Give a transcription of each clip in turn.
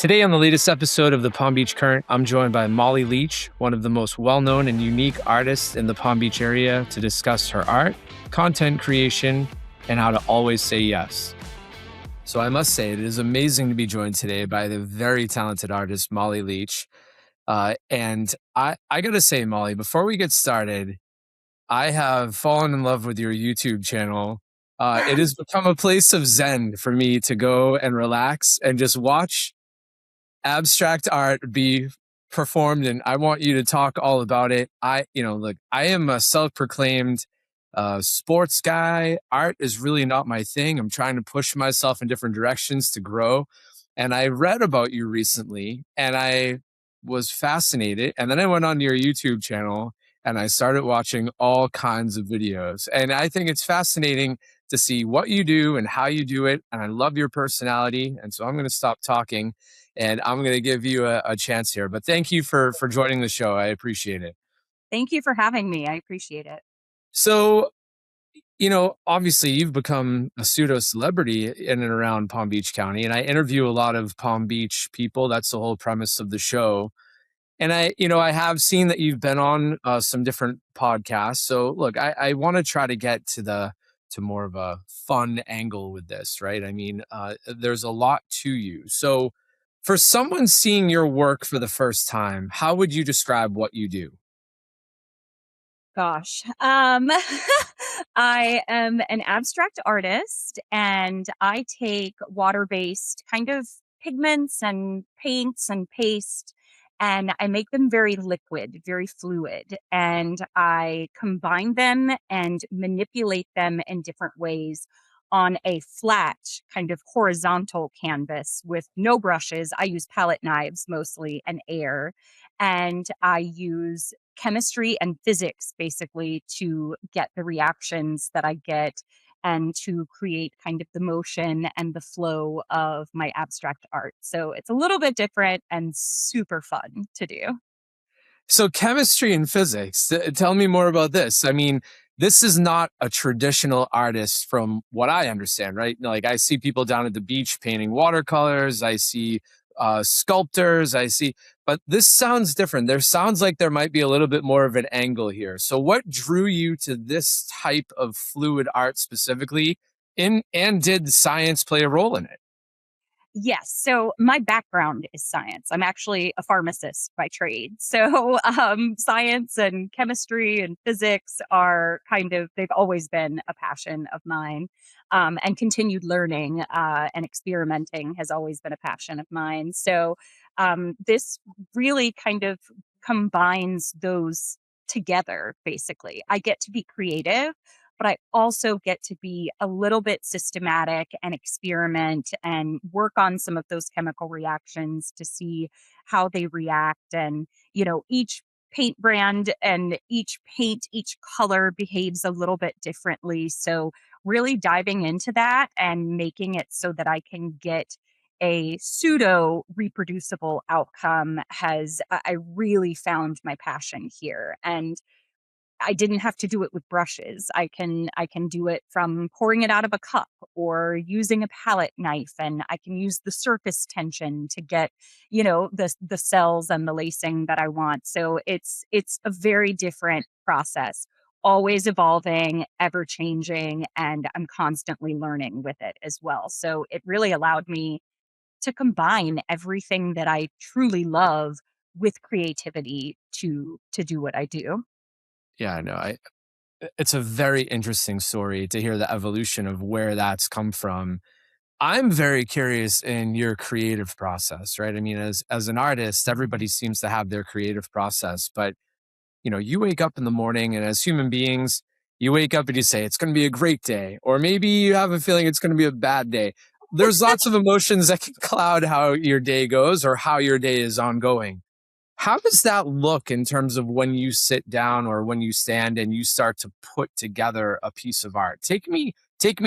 Today, on the latest episode of the Palm Beach Current, I'm joined by Molly Leach, one of the most well-known and unique artists in the Palm Beach area, to discuss her art, content creation, and how to always say yes. So I must say, it is amazing to be joined today by the very talented artist, Molly Leach. And I got to say, Molly, before we get started, I have fallen in love with your YouTube channel. It has become a place of zen for me to go and relax and just watch abstract art be performed, and I want you to talk all about it. Look, I am a self-proclaimed sports guy. Art is really not my thing. I'm trying to push myself in different directions to grow. And I read about you recently and I was fascinated. And then I went on your YouTube channel and I started watching all kinds of videos. And I think it's fascinating to see what you do and how you do it. And I love your personality. And so I'm going to stop talking and I'm going to give you a chance here. But thank you for joining the show. I appreciate it. Thank you for having me. I appreciate it. So, obviously you've become a pseudo celebrity in and around Palm Beach County, and I interview a lot of Palm Beach people. That's the whole premise of the show. And I have seen that you've been on some different podcasts. So look, I want to try to get to more of a fun angle with this, right? I mean, there's a lot to you. So for someone seeing your work for the first time, how would you describe what you do? Gosh. I am an abstract artist and I take water-based kind of pigments and paints and paste and I make them very liquid, very fluid, and I combine them and manipulate them in different ways on a flat kind of horizontal canvas with no brushes. I use palette knives mostly and air, and I use chemistry and physics basically to get the reactions that I get and to create kind of the motion and the flow of my abstract art. So it's a little bit different and super fun to do. So chemistry and physics, tell me more about this. I mean, this is not a traditional artist from what I understand, right? Like I see people down at the beach painting watercolors, I see sculptors, but this sounds different. There sounds like there might be a little bit more of an angle here. So what drew you to this type of fluid art specifically? And did science play a role in it? Yes. So my background is science. I'm actually a pharmacist by trade. So science and chemistry and physics are they've always been a passion of mine. And continued learning and experimenting has always been a passion of mine. So this really kind of combines those together, basically. I get to be creative, but I also get to be a little bit systematic and experiment and work on some of those chemical reactions to see how they react. And, each paint brand and each paint, each color behaves a little bit differently. So, really diving into that and making it so that I can get a pseudo reproducible outcome I really found my passion here. And I didn't have to do it with brushes. I can do it from pouring it out of a cup or using a palette knife, and I can use the surface tension to get, the cells and the lacing that I want. So it's a very different process, always evolving, ever changing, and I'm constantly learning with it as well. So it really allowed me to combine everything that I truly love with creativity to do what I do. Yeah, I know. It's a very interesting story to hear the evolution of where that's come from. I'm very curious in your creative process, right? I mean, as an artist, everybody seems to have their creative process, but you wake up in the morning and as human beings, you wake up and you say it's going to be a great day, or maybe you have a feeling it's going to be a bad day. There's lots of emotions that can cloud how your day goes or how your day is ongoing. How does that look in terms of when you sit down or when you stand and you start to put together a piece of art? Take me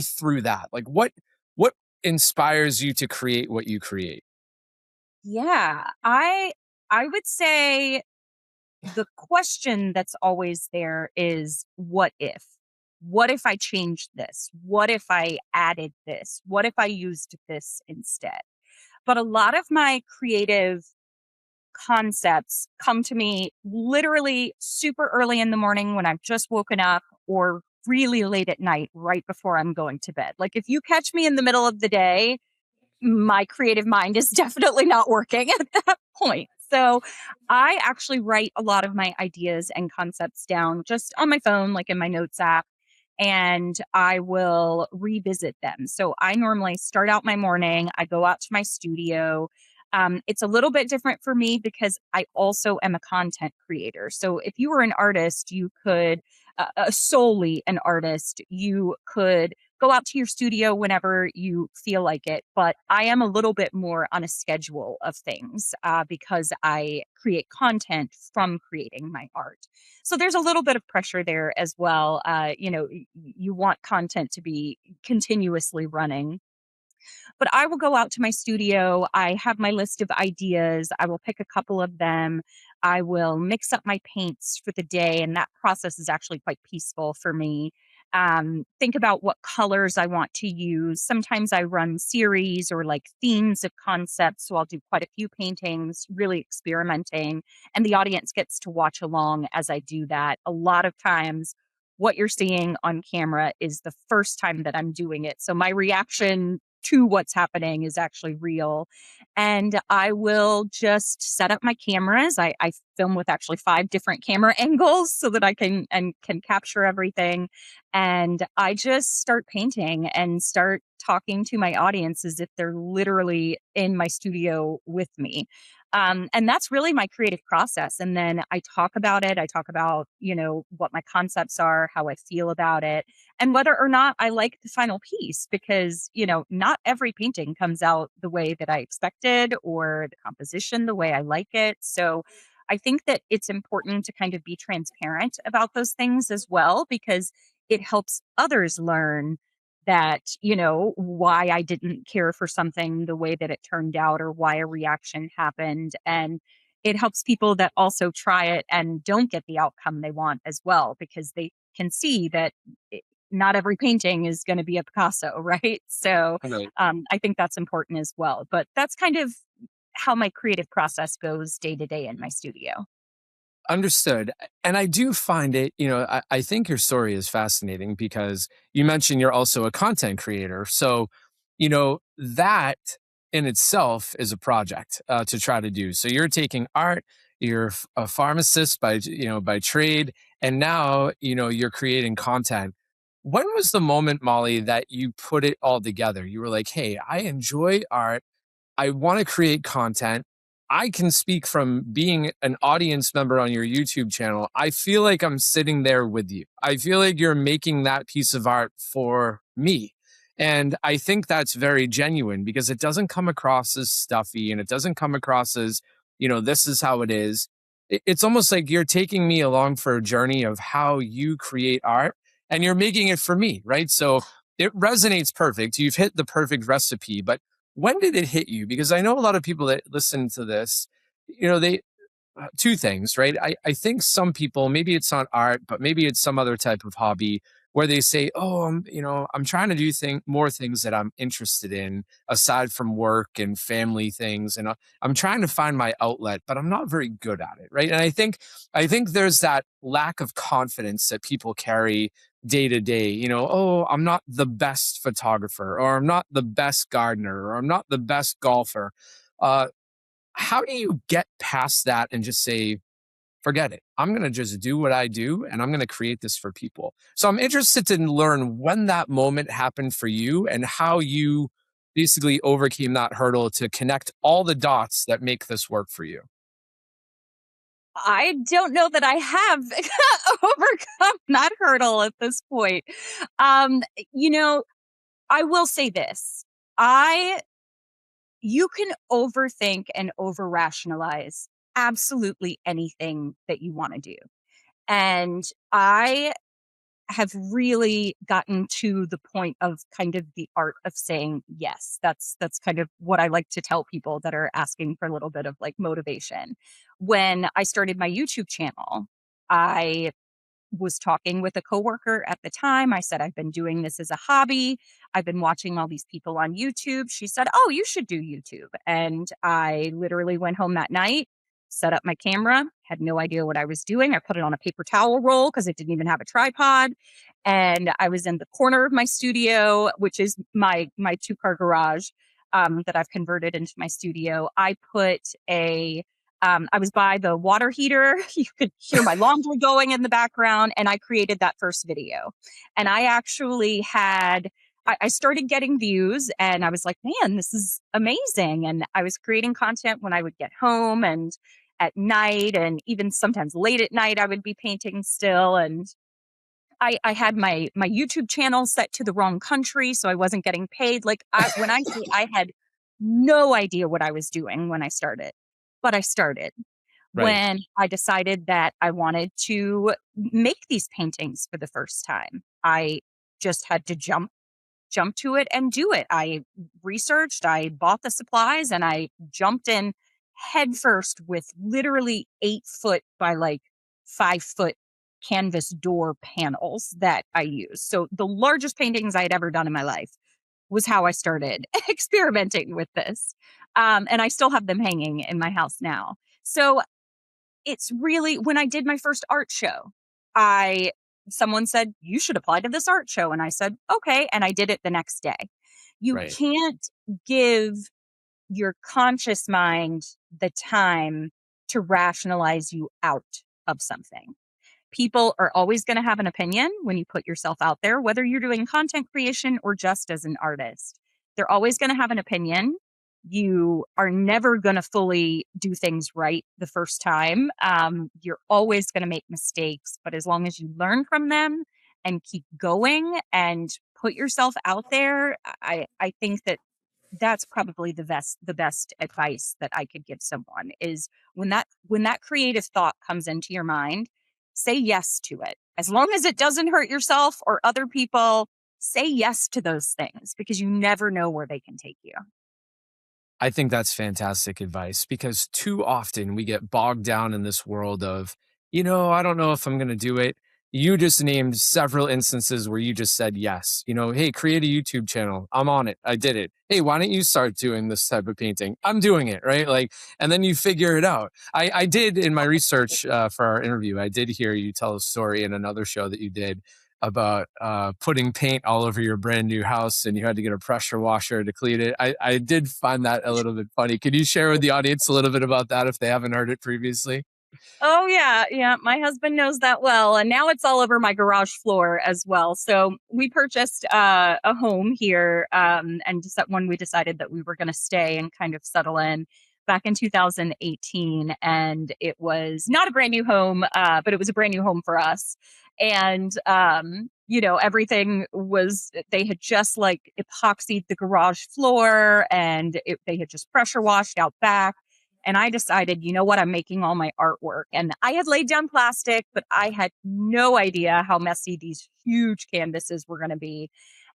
through that. Like what inspires you to create what you create? Yeah, I would say the question that's always there is what if? What if I changed this? What if I added this? What if I used this instead? but a lot of my creative concepts come to me literally super early in the morning when I've just woken up, or really late at night right before I'm going to bed. Like if you catch me in the middle of the day, my creative mind is definitely not working at that point. So I actually write a lot of my ideas and concepts down just on my phone, like in my notes app, and I will revisit them. So I normally start out my morning, I go out to my studio. It's a little bit different for me because I also am a content creator. So if you were an artist, you could, solely an artist, you could go out to your studio whenever you feel like it. But I am a little bit more on a schedule of things because I create content from creating my art. So there's a little bit of pressure there as well. You want content to be continuously running, but I will go out to my studio. I have my list of ideas. I will pick a couple of them. I will mix up my paints for the day. And that process is actually quite peaceful for me. Think about what colors I want to use. Sometimes I run series or like themes of concepts. So I'll do quite a few paintings, really experimenting. And the audience gets to watch along as I do that. A lot of times, what you're seeing on camera is the first time that I'm doing it. So my reaction to what's happening is actually real. And I will just set up my cameras. I film with actually 5 different camera angles so that I can capture everything. And I just start painting and start talking to my audience as if they're literally in my studio with me. And that's really my creative process. And then I talk about it. I talk about, what my concepts are, how I feel about it, and whether or not I like the final piece, because, not every painting comes out the way that I expected or the composition the way I like it. So I think that it's important to kind of be transparent about those things as well, because it helps others learn that, why I didn't care for something the way that it turned out or why a reaction happened. And it helps people that also try it and don't get the outcome they want as well, because they can see that not every painting is going to be a Picasso, right? So Right. I think that's important as well. But that's kind of how my creative process goes day to day in my studio. Understood. And I do find it, I think your story is fascinating because you mentioned you're also a content creator. So, that in itself is a project to try to do. So you're taking art, you're a pharmacist by trade, and now, you're creating content. When was the moment, Molly, that you put it all together? You were like, hey, I enjoy art. I want to create content. I can speak from being an audience member on your YouTube channel. I feel like I'm sitting there with you. I feel like you're making that piece of art for me. And I think that's very genuine because it doesn't come across as stuffy and it doesn't come across as, this is how it is. It's almost like you're taking me along for a journey of how you create art and you're making it for me, right? So it resonates perfect. You've hit the perfect recipe, but when did it hit you? Because I know a lot of people that listen to this, they two things, right? I think some people, maybe it's not art, but maybe it's some other type of hobby where they say, "Oh, I'm trying to do more things that I'm interested in aside from work and family things, and I'm trying to find my outlet, but I'm not very good at it." Right? And I think there's that lack of confidence that people carry day to day. Oh, I'm not the best photographer, or I'm not the best gardener, or I'm not the best golfer. Uh, how do you get past that and just say, forget it? I'm going to just do what I do and I'm going to create this for people. So I'm interested to learn when that moment happened for you and how you basically overcame that hurdle to connect all the dots that make this work for you. I don't know that I have overcome that hurdle at this point. Um, you know, I will say this. I You can overthink and over rationalize absolutely anything that you want to do. And I have really gotten to the point of kind of the art of saying yes. That's kind of what I like to tell people that are asking for a little bit of like motivation. When I started my YouTube channel, I was talking with a coworker at the time. I said, I've been doing this as a hobby. I've been watching all these people on YouTube. She said, oh, you should do YouTube. And I literally went home that night, set up my camera, had no idea what I was doing. I put it on a paper towel roll because it didn't even have a tripod. And I was in the corner of my studio, which is my 2-car garage that I've converted into my studio. I put I was by the water heater. You could hear my laundry going in the background, and I created that first video. And I actually I started getting views, and I was like, man, this is amazing. And I was creating content when I would get home and at night, and even sometimes late at night, I would be painting still. And I had my YouTube channel set to the wrong country, so I wasn't getting paid. Like when I say I had no idea what I was doing when I started, but I started Right. when I decided that I wanted to make these paintings for the first time. I just had to jump to it and do it. I researched, I bought the supplies, and I jumped in headfirst with literally 8 foot by like 5 foot canvas door panels that I used. So the largest paintings I had ever done in my life was how I started experimenting with this. And I still have them hanging in my house now. So it's really when I did my first art show, I someone said, "You should apply to this art show." And I said, "Okay." And I did it the next day. You Right. can't give your conscious mind the time to rationalize you out of something. People are always going to have an opinion when you put yourself out there, whether you're doing content creation or just as an artist. They're always going to have an opinion. You are never going to fully do things right the first time. You're always going to make mistakes, but as long as you learn from them and keep going and put yourself out there, I think that that's probably the best advice that I could give someone is when that creative thought comes into your mind, say yes to it. As long as it doesn't hurt yourself or other people, say yes to those things because you never know where they can take you. I think that's fantastic advice because too often we get bogged down in this world of, I don't know if I'm going to do it. You just named several instances where you just said yes. Hey, create a YouTube channel. I'm on it. I did it. Hey, why don't you start doing this type of painting? I'm doing it. Right. Like, and then you figure it out. I did in my research for our interview, I did hear you tell a story in another show that you did about putting paint all over your brand new house and you had to get a pressure washer to clean it. I did find that a little bit funny. Could you share with the audience a little bit about that if they haven't heard it previously? Oh yeah, yeah. My husband knows that well, and now it's all over my garage floor as well. So we purchased a home here, and just when we decided that we were going to stay and kind of settle in back in 2018, and it was not a brand new home, but it was a brand new home for us. And everything was they had just like epoxied the garage floor, and they had just pressure washed out back and I decided, you know what, I'm making all my artwork. And I had laid down plastic, but I had no idea how messy these huge canvases were going to be.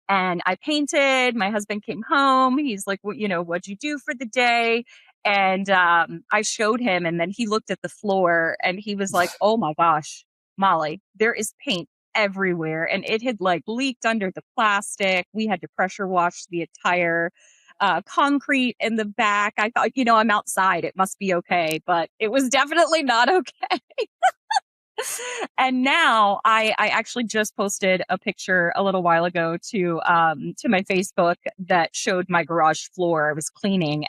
And I painted. My husband came home. He's like, well, what'd you do for the day? And I showed him, and then he looked at the floor and he was like, oh my gosh, Molly, there is paint everywhere. And it had like leaked under the plastic. We had to pressure wash the entire concrete in the back. I thought, I'm outside. It must be okay. But it was definitely not okay. And now I actually just posted a picture a little while ago to my Facebook that showed my garage floor. I was cleaning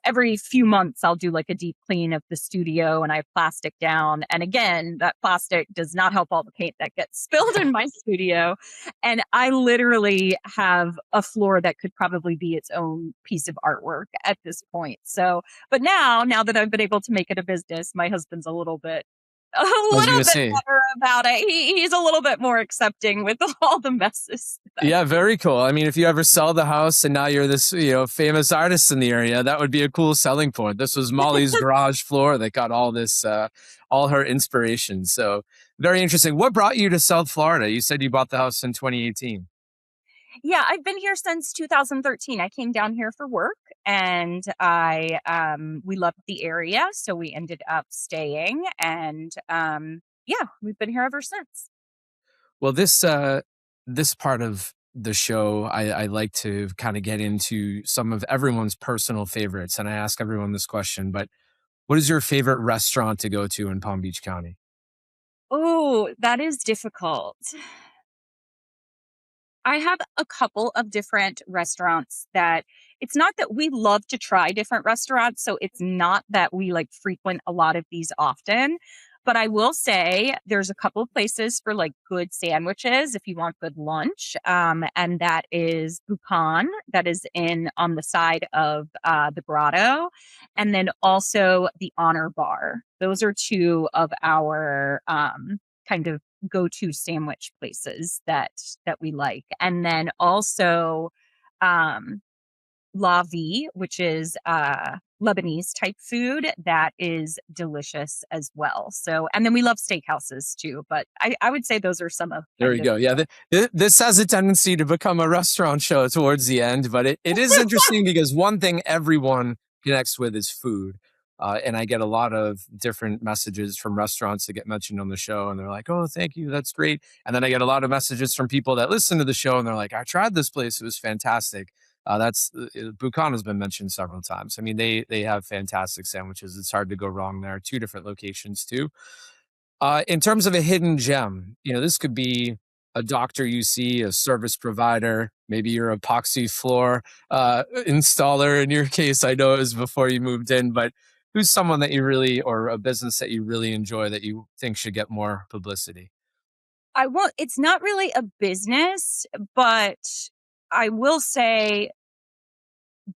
every few months I'll do like a deep clean of the studio and I have plastic down. And again, that plastic does not help all the paint that gets spilled in my studio. And I literally have a floor that could probably be its own piece of artwork at this point. So, but now that I've been able to make it a business, my husband's a little bit a I was little going to bit say, better about it. He's a little bit more accepting with all the messes that I yeah, do. very cool. I mean, if you ever sell the house and now you're this, famous artist in the area, that would be a cool selling point. This was Molly's garage floor that got all her inspiration. So very interesting. What brought you to South Florida? You said you bought the house in 2018. Yeah, I've been here since 2013. I came down here for work and I we loved the area, so we ended up staying and Yeah, we've been here ever since. Well, this part of the show, I like to kind of get into some of everyone's personal favorites, and I ask everyone this question. But what is your favorite restaurant to go to in Palm Beach County? Oh, that is difficult. I have a couple of different restaurants that it's not that we love to try different restaurants, so it's not that we like frequent a lot of these often. But I will say there's a couple of places for like good sandwiches if you want good lunch. And that is Bucan, that is in on the side of the Grotto, and then also the Honor Bar. Those are two of our kind of go-to sandwich places that we like. And then also um La Vie, which is Lebanese type food that is delicious as well. So, and then we love steakhouses too, but I would say those are some of There we kind of go. Yeah, this has a tendency to become a restaurant show towards the end, but it is interesting because one thing everyone connects with is food. And I get a lot of different messages from restaurants that get mentioned on the show, and they're like, "Oh, thank you, that's great." And then I get a lot of messages from people that listen to the show, and they're like, "I tried this place; it was fantastic." That's Bucan has been mentioned several times. I mean, they have fantastic sandwiches. It's hard to go wrong there. Two different locations too. In terms of a hidden gem, this could be a doctor you see, a service provider, maybe your epoxy floor installer. In your case, I know it was before you moved in, but who's someone that you really, or a business that you really enjoy that you think should get more publicity? I won't it's not really a business, but I will say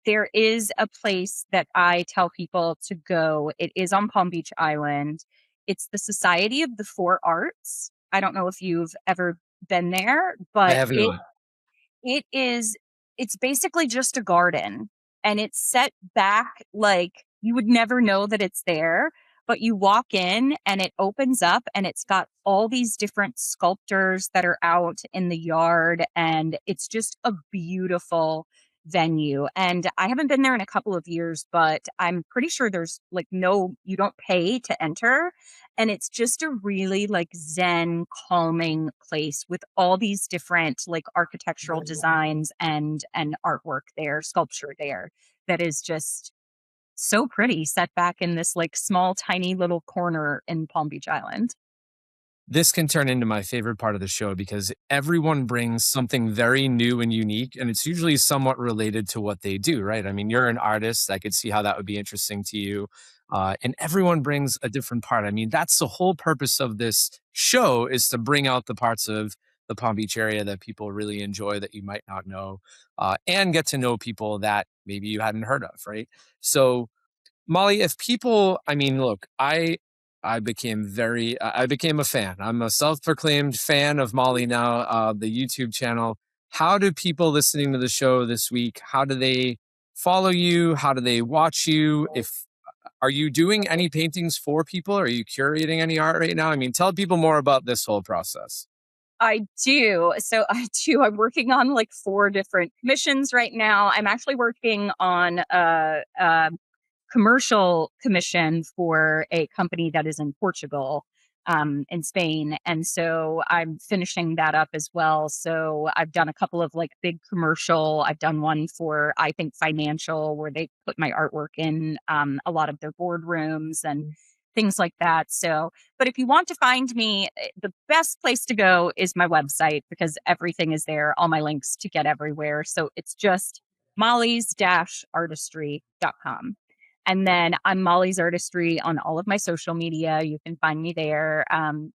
there is a place that I tell people to go. It is on Palm Beach Island. It's the Society of the Four Arts. I don't know if you've ever been there, I but have it not. it is it's basically just a garden, and it's set back like you would never know that it's there, but you walk in and it opens up and it's got all these different sculptures that are out in the yard, and it's just a beautiful venue. And I haven't been there in a couple of years, but I'm pretty sure there's like no you don't pay to enter, and it's just a really like zen calming place with all these different like architectural designs and artwork there, sculpture there, that is just so pretty set back in this like small tiny little corner in Palm Beach Island. This can turn into my favorite part of the show because everyone brings something very new and unique, and it's usually somewhat related to what they do, right? I mean, you're an artist. I could see how that would be interesting to you. And everyone brings a different part. I mean, that's the whole purpose of this show is to bring out the parts of the Palm Beach area that people really enjoy that you might not know, and get to know people that maybe you hadn't heard of, right? So, Molly, if people, I mean, look, I became a fan. I'm a self-proclaimed fan of Molly now, the YouTube channel. How do people listening to the show this week, how do they follow you? How do they watch you? If Are you doing any paintings for people? Are you curating any art right now? I mean, tell people more about this whole process. I do. So I do. I'm working on like four different commissions right now. I'm actually working on a commercial commission for a company that is in Portugal, in Spain. And so I'm finishing that up as well. So I've done a couple of like big commercial. I've done one for, I think, financial, where they put my artwork in a lot of their boardrooms and things like that. So, but if you want to find me, the best place to go is my website because everything is there, all my links to get everywhere. So it's just molly's-artistry.com. And then I'm Molly's Artistry on all of my social media. You can find me there.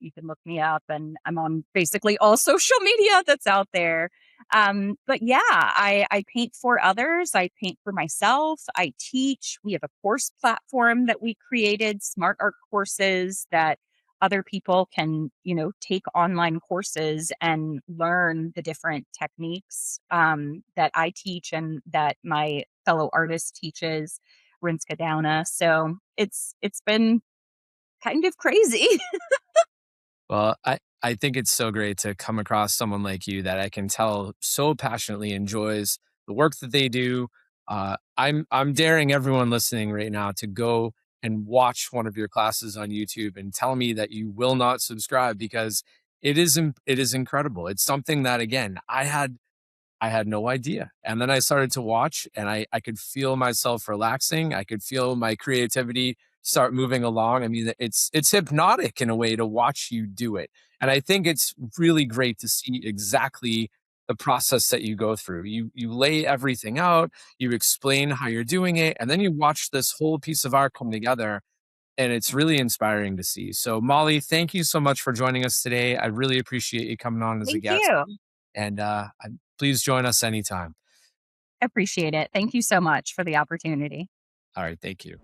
You can look me up, and I'm on basically all social media that's out there. But yeah, I paint for others. I paint for myself. I teach. We have a course platform that we created, smart art courses that other people can, take online courses and learn the different techniques that I teach and that my fellow artist teaches. Rinska Downa. So it's been kind of crazy. Well, I think it's so great to come across someone like you that I can tell so passionately enjoys the work that they do. I'm daring everyone listening right now to go and watch one of your classes on YouTube and tell me that you will not subscribe, because it is incredible. It's something that, again, I had no idea. And then I started to watch, and I could feel myself relaxing. I could feel my creativity start moving along. I mean, it's hypnotic in a way to watch you do it. And I think it's really great to see exactly the process that you go through. You lay everything out, you explain how you're doing it, and then you watch this whole piece of art come together, and it's really inspiring to see. So Molly, thank you so much for joining us today. I really appreciate you coming on as a Thank guest. you. And please join us anytime. Appreciate it. Thank you so much for the opportunity. All right. Thank you.